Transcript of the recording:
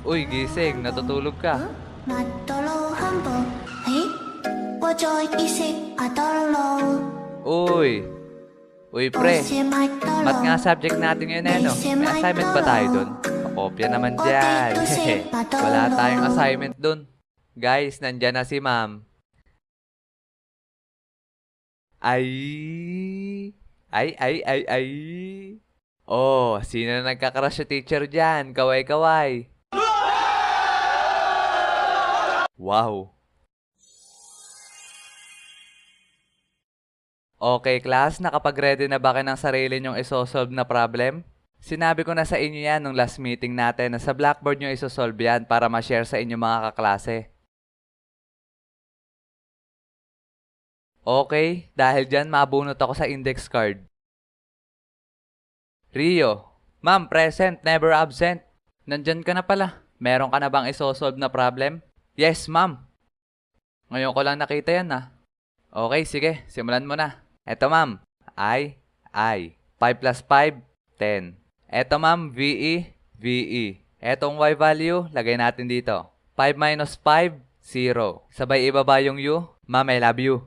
Uy, gising. Natutulog ka. 马多罗汉堡，嘿，我做一些阿多罗，Uy. Uy, 多 pre. 些麦多 Mat 罗， nga subject natin ngayon eh, no? May assignment ba tayo dun? Pakopya naman dyan. Wala tayong assignment dun. Guys, nandyan na si ma'am. Ay. Ay. Oh, sino na nagkakrush sa teacher dyan? Kaway-kaway. Wow. Okay, class, nakapag-ready na ba kayo ng sarili nyong isosolve na problem? Sinabi ko na sa inyo yan nung last meeting natin na sa Blackboard nyo isosolve yan para ma-share sa inyo mga kaklase. Okay, dahil dyan mabunot ako sa index card. Rio, ma'am, present, never absent. Nandyan ka na pala. Meron ka na bang isosolve na problem? Yes, ma'am. Ngayon ko lang nakita yan ah. Okay, sige, simulan mo na. Eto ma'am, I. 5 plus 5, 10. Eto ma'am, VE. Etong Y value, lagay natin dito. 5 minus 5, 0. Sabay ibaba yung U. Ma'am, I love you.